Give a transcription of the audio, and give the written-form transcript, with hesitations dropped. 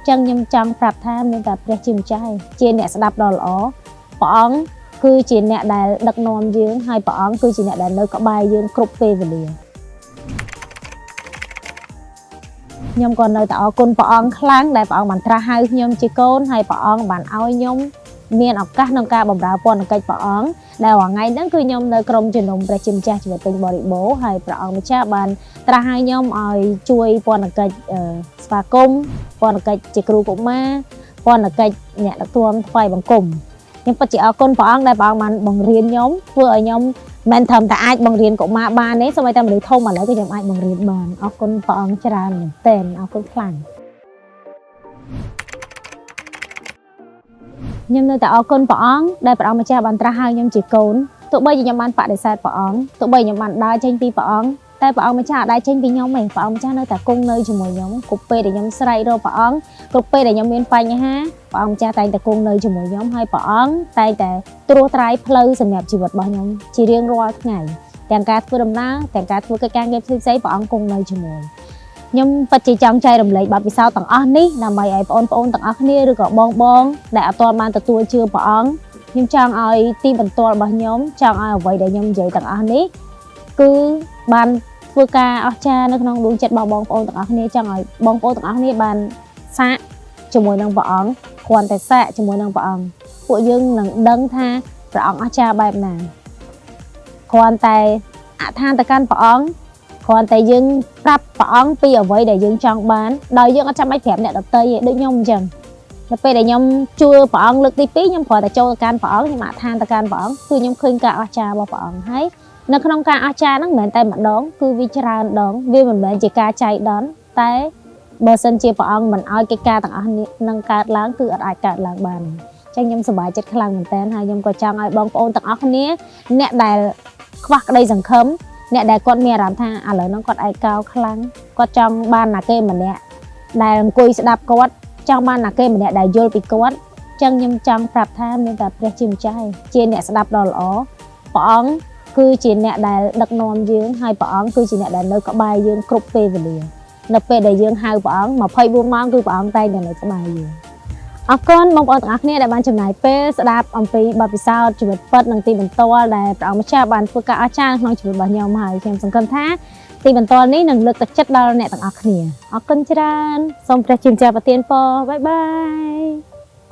ចឹងខ្ញុំចង់ប្រាប់ថាមានតែព្រះជាម្ចាស់ជាអ្នកស្ដាប់ដ៏ល្អព្រះអង្គគឺជាអ្នកដែលដឹកនាំយើងហើយព្រះអង្គគឺជាអ្នកដែលនៅក្បែរយើងគ្រប់ពេលវេលាខ្ញុំក៏នៅតែអរគុណព្រះអង្គខ្លាំងដែលព្រះអង្គបានត្រាស់ហៅខ្ញុំជាកូនហើយព្រះអង្គបានឲ្យខ្ញុំមានឱកាសក្នុងការបម្រើពន្ធកិច្ចព្រះអង្គដែលរាល់ថ្ងៃហ្នឹងគឺខ្ញុំនៅក្រុមជំនុំព្រះជាម្ចាស់ជីវិតពេញបរិបូរណ៍ហើយព្រះអង្គម្ចាស់បានត្រាស់ឲ្យខ្ញុំឲ្យជួយពន្ធកិច្ចស្វាគមន៍ពន្ធកិច្ចជាគ្រូកុមារពន្ធកិច្ចអ្នកដឹកនាំថ្វាយបង្គំខ្ញុំពិតជាអរគុណព្រះអង្គដែលព្រះអង្គបានបង្រៀនខ្ញុំធ្វើឲ្យខ្ញុំមិនត្រឹមតែអាចបង្រៀនកុមារបានទេសូម្បីតែមនុស្សធំឥឡូវក៏ខ្ញុំអាចបង្រៀនបានអរគុណព្រះអង្គច្រើនមែនទែនអរគុណខ្លាំងខ្ញុំនៅតែអរគុណព្រះអង្គដែលព្រះអង្គម្ចាស់បានត្រាស់ហៅខ្ញុំជាកូនទោះបីជាខ្ញុំបានបដិសេធព្រះអង្គទោះបីខ្ញុំបានដើរចេញពីព្រះអង្គតែព្រះអង្គម្ចាស់អត់ដែរចេញពីខ្ញុំទេព្រះអង្គម្ចាស់នៅតែគង់នៅជាមួយខ្ញុំគ្រប់ពេលដែលខ្ញុំស្រែករកព្រះអង្គគ្រប់ពេលដែលខ្ញុំមានបញ្ហាព្រះអង្គម្ចាស់តែងតែគង់នៅជាមួយខ្ញុំហើយព្រះអង្គតែងតែត្រួសត្រាយផ្លូវសម្រាប់ជីវិតរបស់ខ្ញុំជារៀងរាល់ថ្ងៃទាំងការធ្វើដំណើរទាំងការធ្វើកិច្ចការងារផ្សេងៗព្រះអង្គគង់នៅជាមួយខ្ញុំពិតជាចង់ចែករំលែកបទពិសោធន៍ទាំងអស់នេះដើម្បីឲ្យបងប្អូនទាំងអស់គ្នាឬក៏បងដែលអត់ទាន់បានទទួលជឿព្រះអង្គខ្ញុំចង់ឲ្យទីបន្ទាល់របស់ខ្ញុំចង់ឲ្យអ្វីដែលខ្ញុំនិយាយទាំងអស់នេះគឺបានធ្វើការអស្ចារ្យនៅក្នុងដួងចិត្តរបស់បងប្អូនទាំងអស់គ្នាចង់ឲ្យបងប្អូនទាំងអស់គ្នាបានសាកជាមួយនឹងព្រះអង្គគ្រាន់តែសាកជាមួយនឹងព្រះអង្គពួកយើងនឹងដឹងថាព្រះអង្គអស្ចារ្យបែបណាគ្រាន់តែអធិដ្ឋានទៅកាន់ព្រះអង្គគ្រាន់តែយើងប្រាប់ព្រះអង្គពីអ្វីដែលយើងចង់បានដោយយើងអត់ចាំបាច់ប្រាប់អ្នកដទៃទេដូចខ្ញុំអញ្ចឹងនៅពេលដែលខ្ញុំជួលព្រះអង្គលើកទី2ខ្ញុំគ្រាន់តែចូលទៅកាន់ព្រះអង្គខ្ញុំអធិដ្ឋានទៅកាន់ព្រះអង្គគឺខ្ញុំឃើញការអស្ចារ្យរបស់ព្រះអង្គហើយនៅក្នុងការអស្ចារ្យហ្នឹងមិនមែនតែម្ដងគឺវាច្រើនដងវាមិនមែនជាការចៃដន្យតែបើសិនជាព្រះអង្គមិនឲ្យកិច្ចការទាំងអស់នេះនឹងកើតឡើងគឺអត់អាចកើតឡើងបានអញ្ចឹងខ្ញុំសប្បាយចិត្តខ្លាំងមែនតើហើយខ្ញុំក៏ចង់ឲ្យបងប្អូនទាំងអស់គ្នាអ្នកដែលខ្វះក្តីសង្ឃឹមអ្នកដែលគាត់មានអារម្មណ៍ថាឥឡូវហ្នឹងគាត់ឯកោខ្លាំងគាត់ចង់បានណាគេម្នាក់ដែលអង្គុយស្ដាប់គាត់ចង់បានណាគេម្នាក់ដែលយល់ពីគាត់អញ្ចឹងខ្ញុំចង់ប្រាប់ថាមានតែព្រះជាម្ចាស់ជាអ្នកស្ដាប់ដ៏ល្អព្រះអង្គគឺជាអ្នកដែលដឹកនាំយើងហើយព្រះអង្គគឺជាអ្នកដែលនៅក្បែរយើងគ្រប់ពេលវេលានៅពេលដែលយើងហៅព្រះអង្គ24ម៉ោងគឺព្រះអង្គតែងតែនៅក្បែរយើងអរគុណបងប្អូនទាំងអស់គ្នាដែលបានចំណាយពេលស្ដាប់អំពីបទពិសោធន៍ជីវិតពិតនិងទីបន្ទាល់ដែលព្រះអង្គម្ចាស់បានធ្វើការអស្ចារ្យក្នុងជីវិតរបស់ខ្ញុំហើយខ្ញុំសង្ឃឹមថាទីបន្ទាល់នេះនឹងលើកទឹកចិត្តដល់អ្នកទាំងអស់គ្នាអរគុណច្រើនសូមព្រះជាម្ចាស់ប្រទានពរបាយបាយ